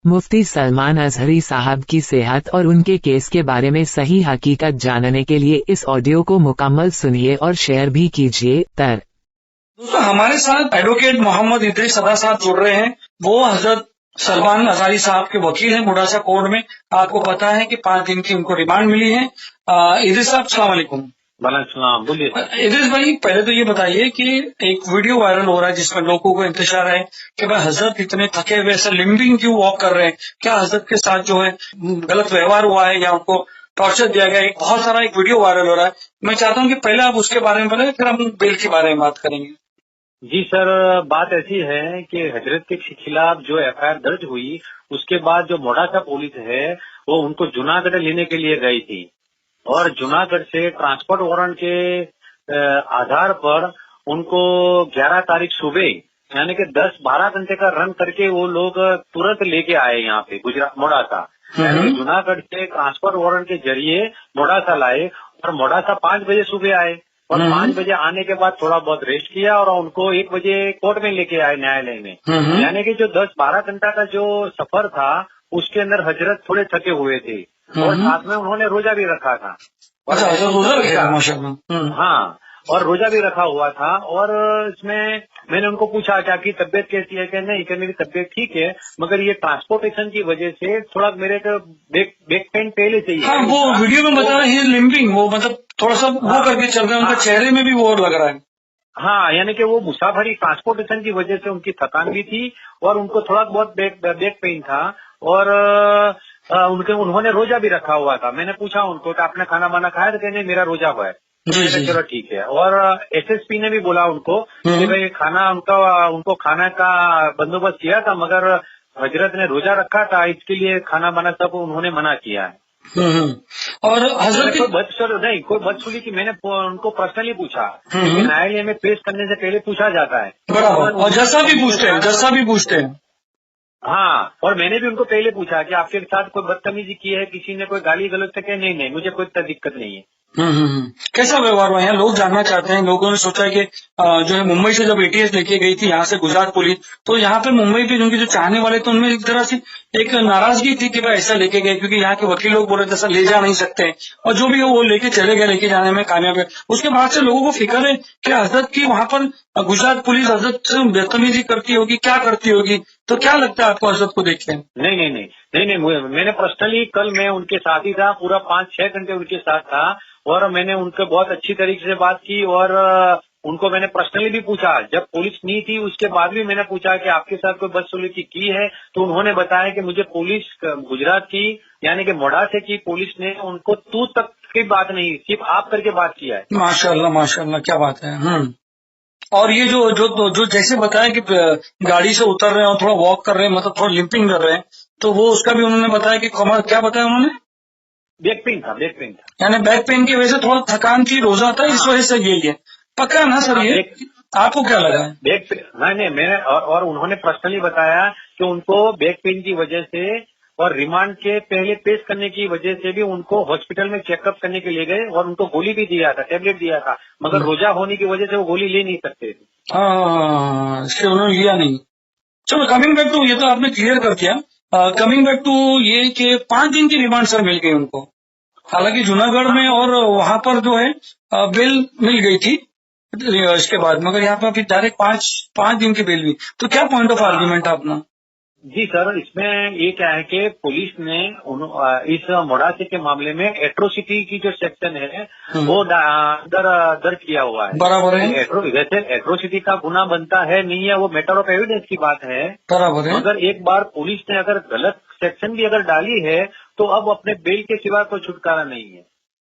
मुफ्ती सलमान अजहरी साहब की सेहत और उनके केस के बारे में सही हकीकत जानने के लिए इस ऑडियो को मुकम्मल सुनिए और शेयर भी कीजिए। दोस्तों, हमारे साथ एडवोकेट मोहम्मद इदरीस सदा साहब जुड़ रहे हैं। वो हजरत सलमान अजहरी साहब के वकील हैं मुडासा कोर्ट में। आपको पता है कि 5 दिन की उनको रिमांड मिली है। इदरीस साहब, अस्सलाम वालेकुम। वालेकुम, बोलिए। इदरीस भाई, पहले तो ये बताइए कि एक वीडियो वायरल हो रहा है जिसमें लोगों को इंतजार है कि भाई हजरत इतने थके हुए ऐसे लिम्बिंग क्यों वॉक कर रहे हैं, क्या हजरत के साथ जो है गलत व्यवहार हुआ है या उनको टॉर्चर दिया गया है। बहुत सारा एक वीडियो वायरल हो रहा है। मैं चाहता हूँ कि पहले आप उसके बारे में बताएं, फिर हम बेल के बारे में बात करेंगे। जी सर, बात ऐसी है कि हजरत के खिलाफ जो एफआईआर दर्ज हुई, उसके बाद जो मोडासा पुलिस है वो उनको जूनागढ़ लेने के लिए गई थी और जूनागढ़ से ट्रांसपोर्ट वारंट के आधार पर उनको 11 तारीख सुबह यानी कि 10-12 घंटे का रन करके वो लोग तुरंत लेके आए यहाँ पे गुजरात मोडासा। यानी जूनागढ़ से ट्रांसपोर्ट वारंट के जरिए मोडासा लाए और मोडासा 5 बजे सुबह आए और 5 बजे आने के बाद थोड़ा बहुत रेस्ट किया और उनको 1 बजे कोर्ट में लेके आए, न्यायालय में। यानी कि जो 10-12 घंटा का जो सफर था उसके अंदर हजरत थोड़े थके हुए थे और साथ में उन्होंने रोजा भी रखा था। अच्छा, रोजा रखा, माशाअल्लाह। हाँ, और रोजा भी रखा हुआ था। और इसमें मैंने उनको पूछा कि आपकी तबीयत कैसी है, कि नहीं कि मेरी तबीयत ठीक है, मगर ये ट्रांसपोर्टेशन की वजह से थोड़ा मेरे को बैक पेन पहले से ही है। हाँ, वो वीडियो में बता रहे हैं लिम्बिंग, वो मतलब थोड़ा सा वो करके चल रहे हैं, उनके चेहरे में भी वो लग रहा है। हाँ, यानी कि वो मुसाफरी ट्रांसपोर्टेशन की वजह से उनकी थकान भी थी और उनको थोड़ा बहुत बैक पेन था और उन्होंने रोजा भी रखा हुआ था। मैंने पूछा उनको कि आपने खाना वाना खाया, तो कहने मेरा रोजा हुआ है। चलो ठीक है। और एसएसपी ने भी बोला उनको कि भाई खाना उनको खाना का बंदोबस्त किया था, मगर हजरत ने रोजा रखा था, इसके लिए खाना वाना सब उन्होंने मना किया है। और हजरत कोई बदसलूकी की मैंने उनको पर्सनली पूछा, क्योंकि न्यायालय में पेश करने से पहले पूछा जाता है। बराबर, और जैसा भी पूछते हैं। हाँ, और मैंने भी उनको पहले पूछा कि आपके साथ कोई बदतमीजी की है, किसी ने कोई गाली गलौज से कहे, नहीं मुझे कोई दिक्कत नहीं है। कैसा व्यवहार हुआ है? लोग जानना चाहते हैं। लोगों ने सोचा कि जो है मुंबई से जब एटीएस लेके गई थी यहाँ से गुजरात पुलिस, तो यहाँ पे मुंबई पे उनके जो चाहने वाले थे उनमें एक तरह से एक नाराजगी थी कि भाई ऐसा लेके गए, क्योंकि यहाँ के वकील लोग बोले ऐसा ले जा नहीं सकते, और जो भी है वो लेके चले गए, लेके जाने में कामयाब है। उसके बाद से लोगों को फिक्र है कि हजरत की वहाँ पर गुजरात पुलिस हजरत से बदतमीजी करती होगी, क्या करती होगी। तो क्या लगता है आपको हजरत को देख के? नहीं, मैंने पर्सनली कल मैं उनके साथ ही था, पूरा 5-6 घंटे उनके साथ था और मैंने उनके बहुत अच्छी तरीके से बात की और उनको मैंने पर्सनली भी पूछा। जब पुलिस नहीं थी उसके बाद भी मैंने पूछा कि आपके साथ कोई बदसलूकी की है, तो उन्होंने बताया कि मुझे पुलिस गुजरात की यानी कि मोडासे की पुलिस ने उनको तू तक की बात नहीं, सिर्फ आप करके बात किया है। माशाल्लाह, क्या बात है। और ये जो जैसे बताया कि गाड़ी से उतर रहे हैं और थोड़ा वॉक कर रहे हैं, मतलब थोड़ा लिंपिंग कर रहे हैं, तो वो उसका भी उन्होंने बताया कि क्या बताया उन्होंने? बैक पेन था। यानी बैक पेन की वजह से थोड़ा थकान थी, रोजा था, इस वजह से यही है। पक्का ना सर ये? आपको क्या लगा? बैक पेन नहीं, मैंने और उन्होंने पर्सनली बताया कि उनको बैक पेन की वजह से और रिमांड के पहले पेश करने की वजह से भी उनको हॉस्पिटल में चेकअप करने के लिए गए और उनको गोली भी दिया था, टैबलेट दिया था, मगर रोजा होने की वजह से वो गोली ले नहीं सकते थे। इसलिए उन्होंने लिया नहीं। चलो, कमिंग बैक टू, ये तो आपने क्लियर कर दिया। कमिंग बैक टू ये कि 5 दिन की रिमांड सर मिल गई उनको, हालांकि जूनागढ़ में और वहां पर जो है बेल मिल गई थी इसके बाद, मगर यहाँ पर अभी डायरेक्ट 5 दिन की बेल हुई। तो क्या पॉइंट ऑफ आर्ग्यूमेंट है अपना? जी सर, इसमें ये क्या है कि पुलिस ने इस मोडासे के मामले में एट्रोसिटी की जो सेक्शन है वो दर्ज किया हुआ है। बराबर है। वैसे एट्रोसिटी का गुना बनता है नहीं है, वो मैटर ऑफ एविडेंस की बात है। बराबर है। मगर एक बार पुलिस ने अगर गलत सेक्शन भी अगर डाली है तो अब अपने बेल के सिवा कोई छुटकारा नहीं है।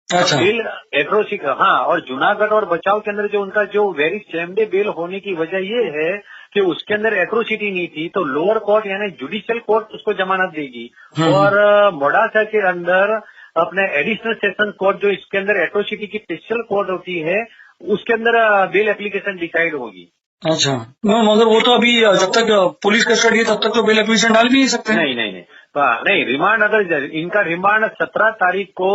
अच्छा। बेल एट्रोसिटी, हाँ, और जूनागढ़ और बचाव के अंदर जो उनका जो वेरी सेम डे बेल होने की वजह ये है कि उसके अंदर एट्रोसिटी नहीं थी, तो लोअर कोर्ट यानी जुडिशियल कोर्ट उसको जमानत देगी और मोडासा के अंदर अपने एडिशनल सेशन कोर्ट जो इसके अंदर एट्रोसिटी की स्पेशल कोर्ट होती है उसके अंदर बेल एप्लीकेशन डिसाइड होगी। अच्छा, मगर वो तो अभी जब तक पुलिस कस्टडी है तब तक तो बेल एप्लीकेशन डाल भी नहीं सकते। नहीं, रिमांड अगर इनका रिमांड 17 तारीख को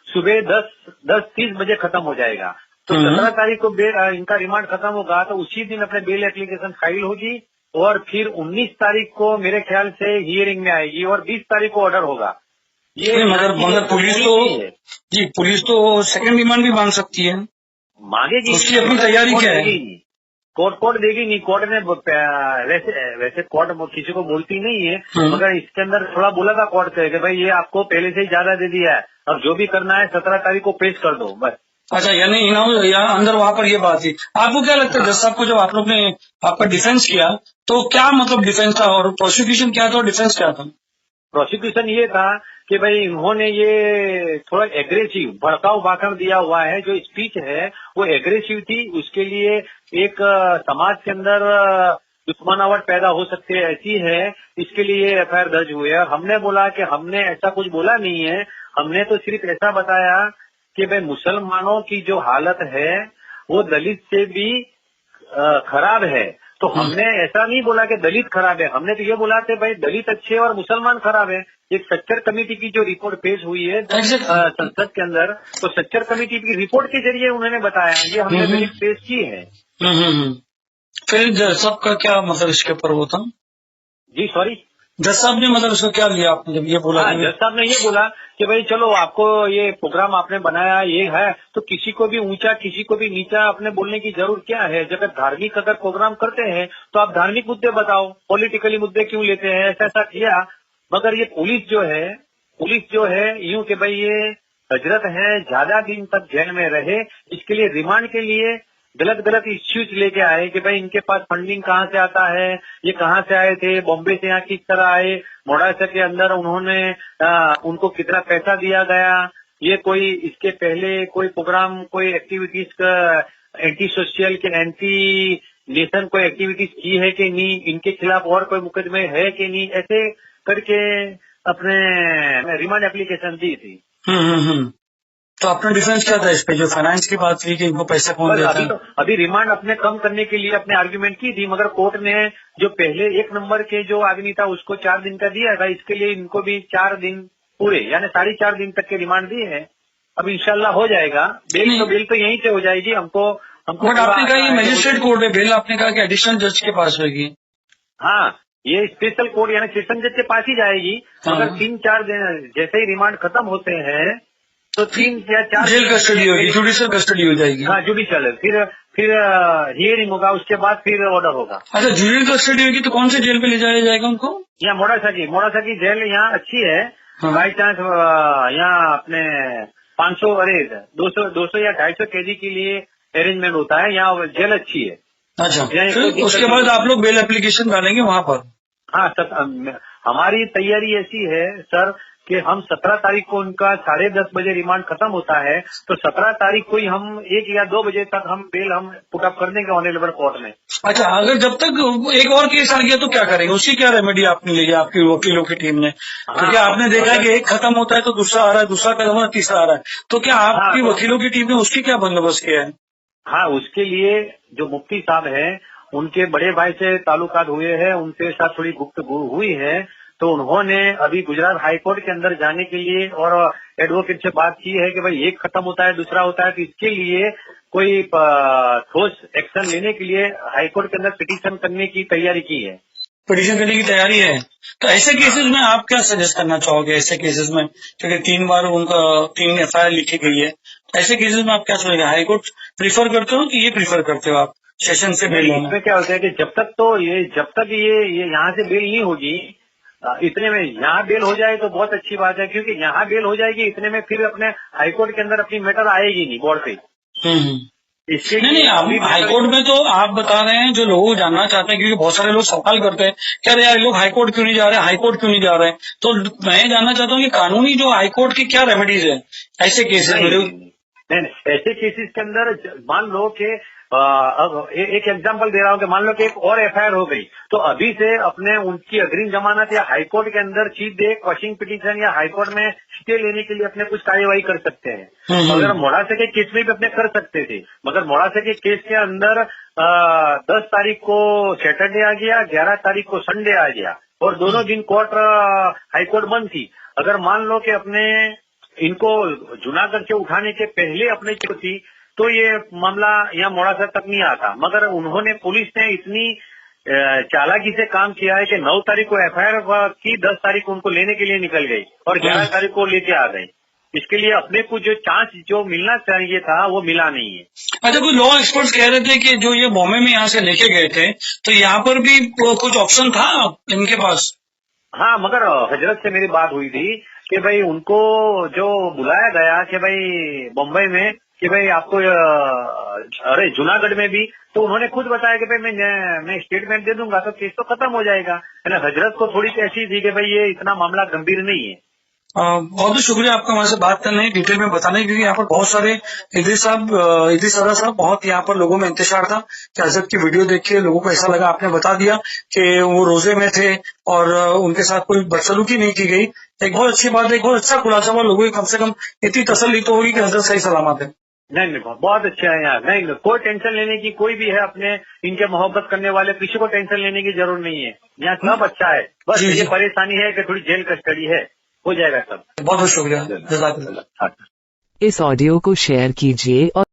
सुबह 10:30 बजे खत्म हो जाएगा, तो 17 तारीख को इनका रिमांड खत्म होगा तो उसी दिन अपने बेल एप्लीकेशन फाइल होगी और फिर 19 तारीख को मेरे ख्याल से हियरिंग में आएगी और 20 तारीख को ऑर्डर होगा। ये मगर पुलिस तो सेकंड डिमांड भी मांग सकती है, मांगेगी। उसकी अपनी तैयारी क्या है? कोर्ट देगी नहीं। कोर्ट ने वैसे कोर्ट किसी को बोलती नहीं है, मगर इसके अंदर थोड़ा बोला था कोर्ट से कि भाई ये आपको पहले से ही ज्यादा दे दिया है, अब जो भी करना है 17 तारीख को पेश कर दो बस। अच्छा, यानी अंदर वहाँ पर ये बात थी। आपको क्या लगता है जज साहब को, जब आप लोग ने आपका डिफेंस किया तो क्या मतलब डिफेंस था और प्रोसिक्यूशन क्या था और डिफेंस क्या था? प्रोसिक्यूशन ये था कि भाई इन्होंने ये थोड़ा एग्रेसिव भड़काऊ भाषण दिया हुआ है, जो स्पीच है वो एग्रेसिव थी, उसके लिए एक समाज के अंदर दुश्मनावट पैदा हो सकती है ऐसी है, इसके लिए एफआईआर दर्ज हुई है। और हमने बोला कि हमने ऐसा कुछ बोला नहीं है, हमने तो सिर्फ ऐसा बताया कि भाई मुसलमानों की जो हालत है वो दलित से भी खराब है। तो हमने ऐसा नहीं बोला कि दलित खराब है, हमने तो ये बोला कि भाई दलित अच्छे और मुसलमान खराब है। एक सच्चर कमेटी की जो रिपोर्ट पेश हुई है संसद के अंदर, तो सच्चर कमेटी की रिपोर्ट के जरिए उन्होंने बताया, ये हमने बिल्कुल पेश की है। फिर जज साहब का क्या मतलब इसके ऊपर वो था? जी सॉरी, जज साहब ने मतलब इसको क्या लिया आपने जब ये बोला? जज साहब ने ये बोला कि भाई चलो आपको ये प्रोग्राम आपने बनाया ये है, तो किसी को भी ऊंचा किसी को भी नीचा अपने बोलने की जरूरत क्या है। जब धार्मिक अगर प्रोग्राम करते हैं तो आप धार्मिक मुद्दे बताओ, पॉलिटिकली मुद्दे क्यों लेते हैं, ऐसा किया। मगर ये पुलिस जो है यूं कि भाई ये हजरत है, ज्यादा दिन तक जेल में रहे, इसके लिए रिमांड के लिए गलत इश्यूज लेके आए कि भाई इनके पास फंडिंग कहाँ से आता है, ये कहाँ से आए थे, बॉम्बे से यहाँ किस तरह आए, मोड़ासा के अंदर उन्होंने उनको कितना पैसा दिया गया, ये कोई इसके पहले कोई प्रोग्राम कोई एक्टिविटीज का एंटी सोशल के एंटी नेशन कोई एक्टिविटीज की है कि नहीं, इनके खिलाफ और कोई मुकदमे है कि नहीं, ऐसे करके अपने रिमांड एप्लीकेशन दी थी। तो अपना डिफेंस क्या था इस पे, जो फाइनेंस की बात थी कि इनको पैसा कौन देता है? अभी रिमांड अपने कम करने के लिए अपने आर्ग्यूमेंट की थी, मगर कोर्ट ने जो पहले 1 नंबर के जो आदमी था उसको 4 दिन का दिया था, इसके लिए इनको भी 4 दिन पूरे यानी 4.5 दिन तक के रिमांड दिए हैं। अब इंशाल्लाह हो जाएगा बेल तो यहीं से हो जाएगी। हमको बट आपने कहा ये मजिस्ट्रेट कोर्ट है, बेल आपने कहा कि एडिशनल जज के पास होगी। हाँ, ये स्पेशल कोर्ट यानी सेशन जज के पास ही जाएगी। अगर 3-4 दिन जैसे ही रिमांड खत्म होते हैं तो 3 या 4 जेल कस्टडी होगी, जुडिशियल कस्टडी हो जाएगी। हाँ, जुडिशियल, फिर हियरिंग होगा, उसके बाद फिर ऑर्डर होगा। अच्छा, जुडिशियल कस्टडी होगी तो कौन से जेल पे ले जाया जाएगा उनको? यहाँ मोड़ासा की जेल यहाँ अच्छी है। बाई चांस यहाँ अपने 500 200 या 250 कैदी के लिए अरेंजमेंट होता है, यहाँ जेल अच्छी है। अच्छा, फिर उसके बाद आप लोग बेल एप्लीकेशन डालेंगे वहाँ पर? हाँ, हमारी तैयारी ऐसी है सर कि हम 17 तारीख को उनका 10:30 बजे रिमांड खत्म होता है, तो 17 तारीख को ही हम 1 या 2 बजे तक हम बेल पुटअप कर देंगे ऑनरेबल कोर्ट में। अच्छा, अगर जब तक एक और केस आ गया तो क्या करेंगे, उसकी क्या रेमेडी आपने ली आपकी वकीलों की टीम ने? क्योंकि आपने देखा कि एक खत्म होता है तो दूसरा आ रहा है, दूसरा खत्म होता है तीसरा आ रहा है, तो क्या आपकी वकीलों की टीम ने उसकी क्या बंदोबस्त किया है? हाँ, उसके लिए जो मुफ्ती साहब है उनके बड़े भाई से ताल्लुकात हुए हैं, उनके साथ थोड़ी गुफ्तगू हुई है, तो उन्होंने अभी गुजरात हाईकोर्ट के अंदर जाने के लिए और एडवोकेट से बात की है कि भाई एक खत्म होता है दूसरा होता है, तो इसके लिए कोई ठोस एक्शन लेने के लिए हाईकोर्ट के अंदर पिटीशन करने की तैयारी की है। पिटीशन करने की तैयारी है, तो ऐसे केसेस में आप क्या सजेस्ट करना चाहोगे? ऐसे केसेस में क्योंकि 3 बार उनका 3 एफआईआर लिखी गई है, ऐसे केसेस में आप क्या सोचेंगे? हाईकोर्ट प्रीफर करते हो कि ये प्रीफर करते हो आप सेशन से बेल लेना? इसमें क्या होता है कि जब तक ये यहाँ से बेल नहीं होगी, इतने में यहाँ बेल हो जाए तो बहुत अच्छी बात है, क्योंकि यहाँ बेल हो जाएगी इतने में फिर अपने हाईकोर्ट के अंदर अपनी मैटर आएगी नहीं बोर्ड पे। इसके नहीं, हाईकोर्ट में तो आप बता रहे हैं जो लोग जानना चाहते हैं, क्योंकि बहुत सारे लोग सवाल करते हैं क्या यार लोग हाईकोर्ट क्यों नहीं जा रहे, हाईकोर्ट क्यों नहीं जा रहे हैं, तो मैं जानना चाहता हूँ कि कानूनी जो हाईकोर्ट की क्या रेमेडीज है ऐसे केसेस में? नहीं, ऐसे केसेस के अंदर मान लो कि अब एक एग्जांपल दे रहा हूँ कि मान लो कि एक और एफआईआर हो गई, तो अभी से अपने उनकी अग्रिम जमानत या हाईकोर्ट के अंदर सीधे क्वॉशिंग पिटीशन या हाईकोर्ट में स्टे लेने के लिए अपने कुछ कार्यवाही कर सकते हैं। अगर मोड़ासा के केस में भी अपने कर सकते थे, मगर मोड़ासा के केस के अंदर 10 तारीख को सैटरडे आ गया, 11 तारीख को संडे आ गया और दोनों दिन कोर्ट हाईकोर्ट बंद थी। अगर मान लो कि अपने इनको जूनागढ़ से उठाने के पहले अपने थी तो ये मामला यहाँ मोड़ासा तक नहीं आता, मगर उन्होंने पुलिस ने इतनी चालाकी से काम किया है कि 9 तारीख को एफआईआर की, 10 तारीख को उनको लेने के लिए निकल गई और 11 तारीख को लेके आ गई। इसके लिए अपने को जो चांस जो मिलना चाहिए था वो मिला नहीं है। अच्छा, कुछ लॉ एक्सपर्ट्स कह रहे थे कि जो ये बॉम्बे में यहाँ से लेके गए थे तो यहाँ पर भी कुछ ऑप्शन था इनके पास। हाँ, मगर हजरत से मेरी बात हुई थी कि भाई उनको जो बुलाया गया कि भाई बम्बई में कि भाई आपको अरे जूनागढ़ में भी, तो उन्होंने खुद बताया कि भाई मैं स्टेटमेंट दे दूंगा तो केस तो खत्म हो जाएगा। हजरत को थोड़ी सी ऐसी थी कि भाई ये इतना मामला गंभीर नहीं है। बहुत बहुत शुक्रिया आपका हमारे से बात करने, डिटेल में बताने, क्योंकि यहाँ पर बहुत सारे इद्रिस सदा साहब बहुत यहाँ पर लोगों में इंतजार था कि हजरत की वीडियो देख के लोगों को ऐसा लगा, आपने बता दिया कि वो रोजे में थे और उनके साथ कोई बदसलूकी नहीं की गई। एक बहुत अच्छी बात है, एक बहुत अच्छा खुलासा हुआ, लोगों की कम से कम इतनी तसल्ली तो होगी कि हजरत सही सलामत है। नहीं, बहुत अच्छा है यार। नहीं, कोई टेंशन लेने की, कोई भी है अपने इनके मोहब्बत करने वाले, किसी को टेंशन लेने की जरूरत नहीं है। यहाँ सब अच्छा है, बस ये परेशानी है कि थोड़ी जेल कस्टडी है, हो जाएगा सब। बहुत बहुत शुक्रिया। इस ऑडियो को शेयर कीजिए और